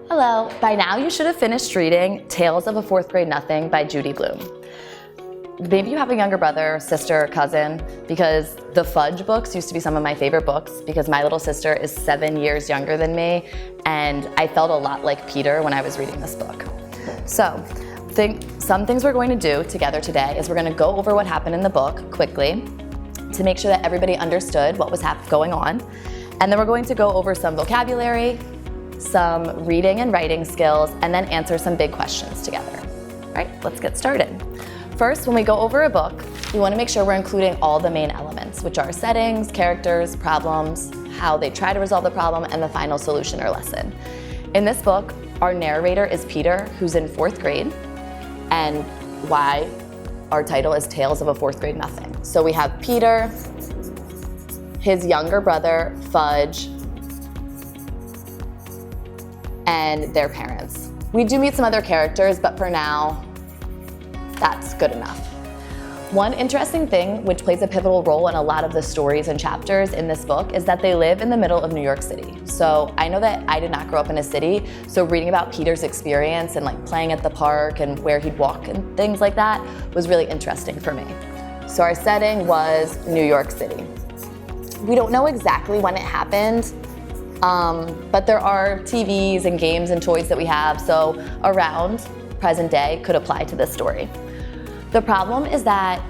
Hello, by now you should have finished reading Tales of a Fourth Grade Nothing by Judy Blume. Maybe you have a younger brother, sister, cousin, because the Fudge books used to be some of my favorite books because my little sister is 7 years younger than me, and I felt a lot like Peter when I was reading this book. So, some things we're going to do together today is we're going to go over what happened in the book quickly to make sure that everybody understood what was going on, and then we're going to go over some vocabulary, some reading and writing skills, and then answer some big questions together. All right, let's get started. First, when we go over a book, we want to make sure we're including all the main elements, which are settings, characters, problems, how they try to resolve the problem, and the final solution or lesson. In this book, our narrator is Peter, who's in 4th grade, and why our title is Tales of a Fourth Grade Nothing. So we have Peter, his younger brother, Fudge, and their parents. We do meet some other characters, but for now, that's good enough. One interesting thing, which plays a pivotal role in a lot of the stories and chapters in this book, is that they live in the middle of New York City. So I know that I did not grow up in a city, so reading about Peter's experience and like playing at the park and where he'd walk and things like that was really interesting for me. So our setting was New York City. We don't know exactly when it happened, but there are TVs and games and toys that we have, so around present day could apply to this story. The problem is that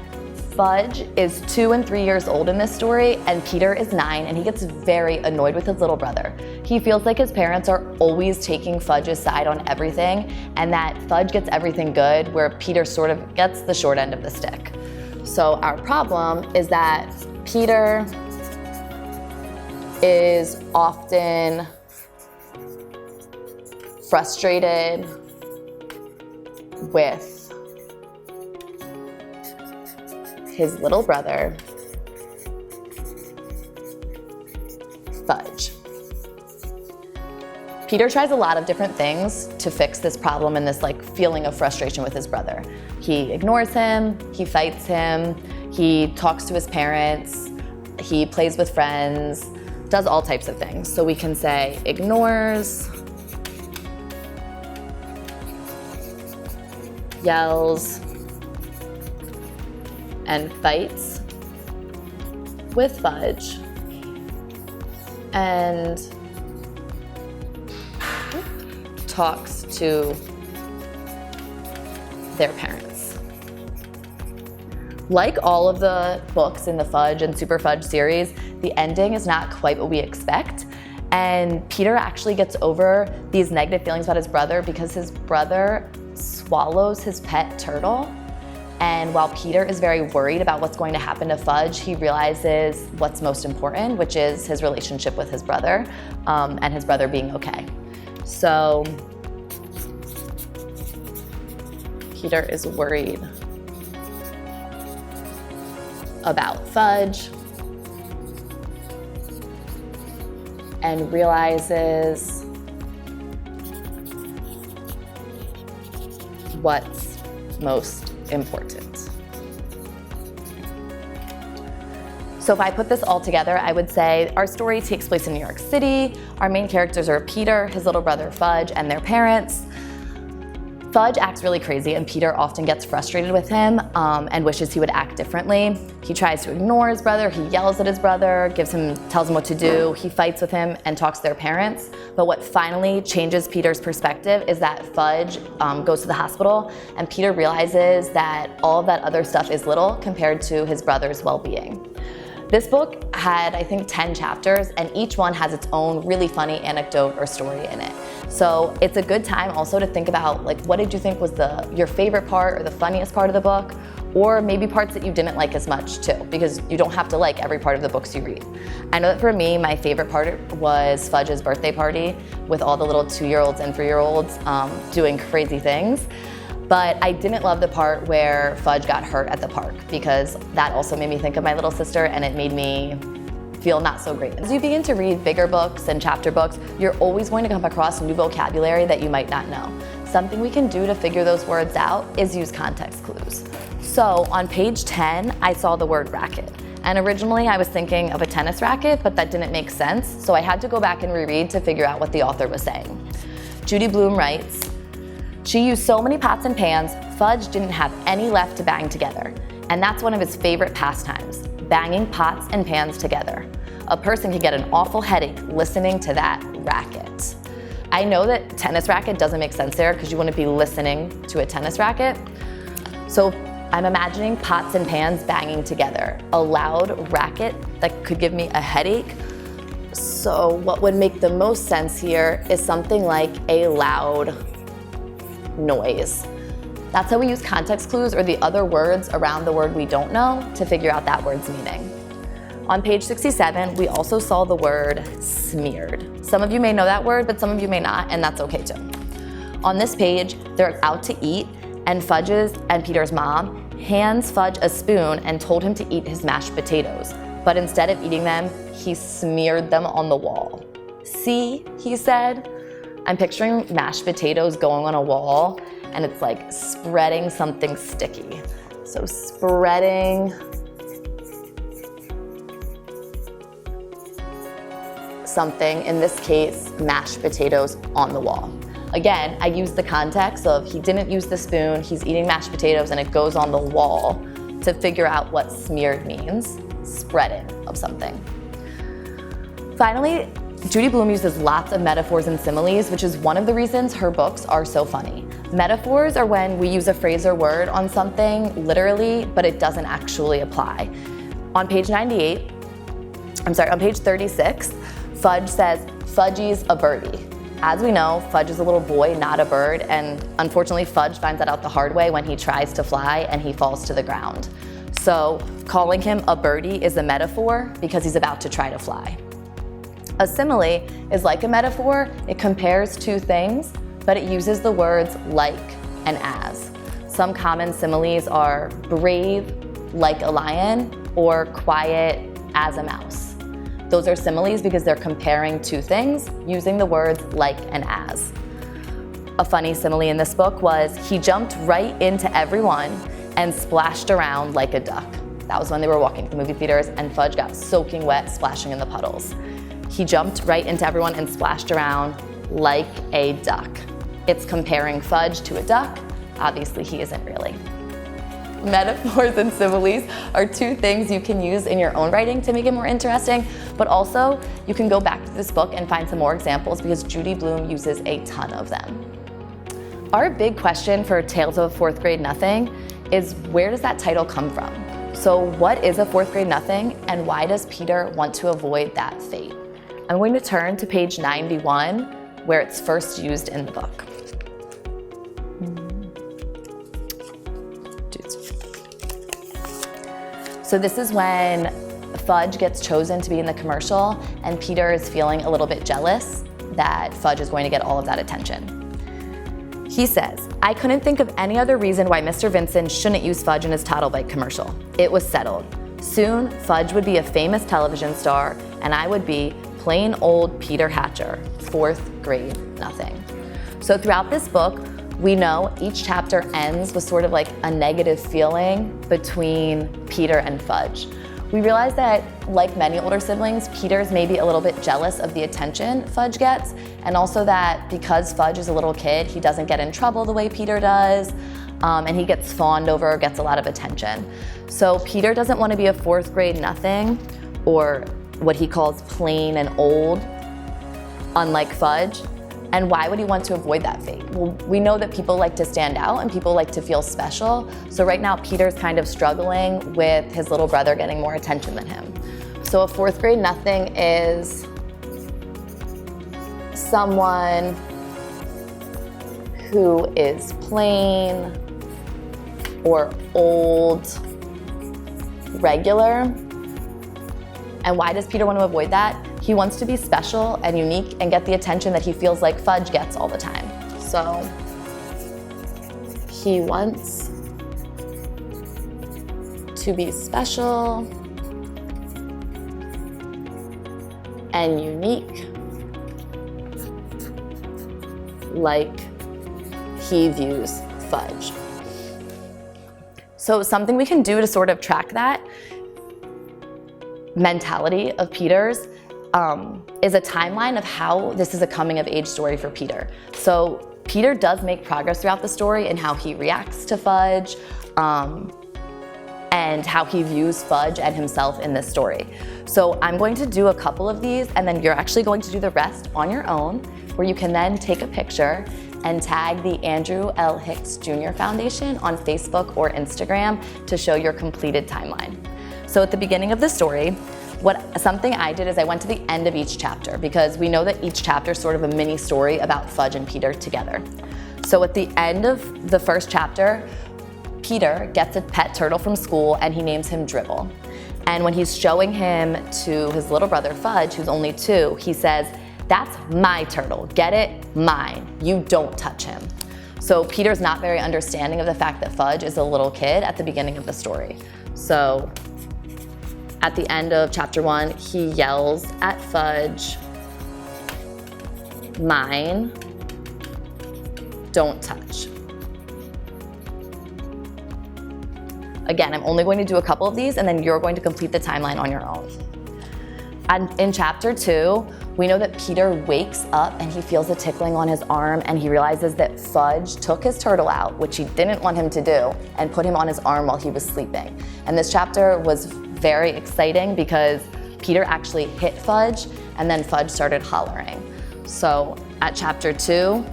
Fudge is 2 and 3 years old in this story, and Peter is 9, and he gets very annoyed with his little brother. He feels like his parents are always taking Fudge's side on everything, and that Fudge gets everything good, where Peter sort of gets the short end of the stick. So our problem is that Peter is often frustrated with his little brother, Fudge. Peter tries a lot of different things to fix this problem and this feeling of frustration with his brother. He ignores him, he fights him, he talks to his parents, he plays with friends, does all types of things. So we can say ignores, yells, and fights with Fudge, and talks to their parents. Like all of the books in the Fudge and Super Fudge series, the ending is not quite what we expect, and Peter actually gets over these negative feelings about his brother because his brother swallows his pet turtle. And while Peter is very worried about what's going to happen to Fudge, he realizes what's most important, which is his relationship with his brother, and his brother being okay. So Peter is worried about Fudge and realizes what's most important. So if I put this all together, I would say our story takes place in New York City. Our main characters are Peter, his little brother Fudge, and their parents. Fudge acts really crazy, and Peter often gets frustrated with him and wishes he would act differently. He tries to ignore his brother, he yells at his brother, tells him what to do, he fights with him and talks to their parents. But what finally changes Peter's perspective is that Fudge goes to the hospital, and Peter realizes that all of that other stuff is little compared to his brother's well-being. This book had, I think, 10 chapters, and each one has its own really funny anecdote or story in it. So it's a good time also to think about what did you think was your favorite part or the funniest part of the book, or maybe parts that you didn't like as much too, because you don't have to like every part of the books you read. I know that for me, my favorite part was Fudge's birthday party with all the little 2-year-olds and 3-year-olds doing crazy things. But I didn't love the part where Fudge got hurt at the park, because that also made me think of my little sister, and it made me feel not so great. As you begin to read bigger books and chapter books, you're always going to come across new vocabulary that you might not know. Something we can do to figure those words out is use context clues. So on page 10, I saw the word racket. And originally I was thinking of a tennis racket, but that didn't make sense. So I had to go back and reread to figure out what the author was saying. Judy Blume writes, "She used so many pots and pans, Fudge didn't have any left to bang together. And that's one of his favorite pastimes, banging pots and pans together. A person could get an awful headache listening to that racket." I know that tennis racket doesn't make sense there because you wouldn't be listening to a tennis racket. So I'm imagining pots and pans banging together, a loud racket that could give me a headache. So what would make the most sense here is something like a loud noise. That's how we use context clues or the other words around the word we don't know to figure out that word's meaning. On page 67, we also saw the word smeared. Some of you may know that word, but some of you may not, and that's okay too. On this page, they're out to eat, and Fudge's and Peter's mom hands Fudge a spoon and told him to eat his mashed potatoes. But instead of eating them, he smeared them on the wall. "See," he said. I'm picturing mashed potatoes going on a wall, and it's like spreading something sticky. So spreading something, in this case, mashed potatoes on the wall. Again, I use the context of he didn't use the spoon, he's eating mashed potatoes, and it goes on the wall to figure out what smeared means, spreading of something. Finally, Judy Blume uses lots of metaphors and similes, which is one of the reasons her books are so funny. Metaphors are when we use a phrase or word on something literally, but it doesn't actually apply. On page 36, Fudge says, "Fudgy's a birdie." As we know, Fudge is a little boy, not a bird, and unfortunately Fudge finds that out the hard way when he tries to fly and he falls to the ground. So calling him a birdie is a metaphor because he's about to try to fly. A simile is like a metaphor. It compares two things, but it uses the words like and as. Some common similes are brave, like a lion, or quiet as a mouse. Those are similes because they're comparing two things using the words like and as. A funny simile in this book was, "He jumped right into everyone and splashed around like a duck." That was when they were walking to the movie theaters and Fudge got soaking wet, splashing in the puddles. He jumped right into everyone and splashed around like a duck. It's comparing Fudge to a duck. Obviously, he isn't really. Metaphors and similes are two things you can use in your own writing to make it more interesting, but also you can go back to this book and find some more examples because Judy Blume uses a ton of them. Our big question for Tales of a Fourth Grade Nothing is, where does that title come from? So what is a fourth grade nothing, and why does Peter want to avoid that fate? I'm going to turn to page 91, where it's first used in the book. So this is when Fudge gets chosen to be in the commercial, and Peter is feeling a little bit jealous that Fudge is going to get all of that attention. He says, "I couldn't think of any other reason why Mr. Vincent shouldn't use Fudge in his Toddle Bike commercial. It was settled. Soon, Fudge would be a famous television star, and I would be plain old Peter Hatcher, fourth grade nothing." So throughout this book, we know each chapter ends with sort of like a negative feeling between Peter and Fudge. We realize that, like many older siblings, Peter's maybe a little bit jealous of the attention Fudge gets, and also that because Fudge is a little kid, he doesn't get in trouble the way Peter does, and he gets fawned over, gets a lot of attention. So Peter doesn't want to be a fourth grade nothing, or what he calls plain and old, unlike Fudge. And why would he want to avoid that fate? Well, we know that people like to stand out and people like to feel special. So right now, Peter's kind of struggling with his little brother getting more attention than him. So a fourth grade nothing is someone who is plain or old, regular. And why does Peter want to avoid that? He wants to be special and unique and get the attention that he feels like Fudge gets all the time. So he wants to be special and unique like he views Fudge. So something we can do to sort of track that mentality of Peter's is a timeline of how this is a coming of age story for Peter. So Peter does make progress throughout the story in how he reacts to Fudge, and how he views Fudge and himself in this story. So I'm going to do a couple of these, and then you're actually going to do the rest on your own, where you can then take a picture and tag the Andrew L. Hicks Jr. Foundation on Facebook or Instagram to show your completed timeline. So at the beginning of the story, something I did is I went to the end of each chapter, because we know that each chapter is sort of a mini story about Fudge and Peter together. So at the end of the first chapter, Peter gets a pet turtle from school and he names him Dribble. And when he's showing him to his little brother Fudge, who's only 2, he says, "That's my turtle, get it? Mine. You don't touch him." So Peter's not very understanding of the fact that Fudge is a little kid at the beginning of the story. So at the end of chapter 1, he yells at Fudge, "Mine, don't touch." Again, I'm only going to do a couple of these, and then you're going to complete the timeline on your own. And in chapter 2, we know that Peter wakes up and he feels a tickling on his arm, and he realizes that Fudge took his turtle out, which he didn't want him to do, and put him on his arm while he was sleeping. And this chapter was very exciting because Peter actually hit Fudge, and then Fudge started hollering. So at chapter 2,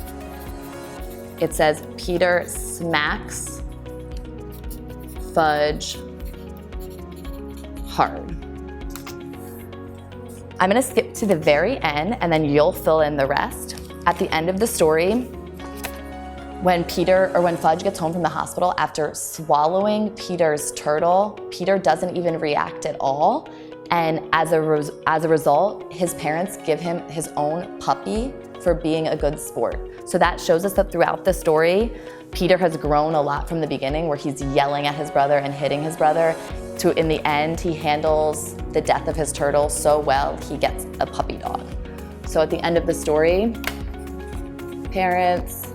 it says Peter smacks Fudge hard. I'm gonna skip to the very end, and then you'll fill in the rest. At the end of the story, when Fudge gets home from the hospital after swallowing Peter's turtle, Peter doesn't even react at all. And as a result, his parents give him his own puppy for being a good sport. So that shows us that throughout the story, Peter has grown a lot from the beginning, where he's yelling at his brother and hitting his brother, to in the end, he handles the death of his turtle so well, he gets a puppy dog. So at the end of the story, parents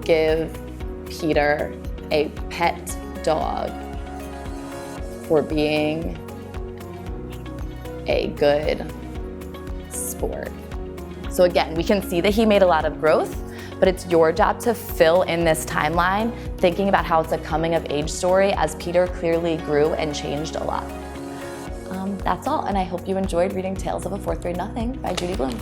give Peter a pet dog for being a good sport. So again, we can see that he made a lot of growth, but it's your job to fill in this timeline, thinking about how it's a coming of age story, as Peter clearly grew and changed a lot. That's all, and I hope you enjoyed reading Tales of a Fourth Grade Nothing by Judy Blume.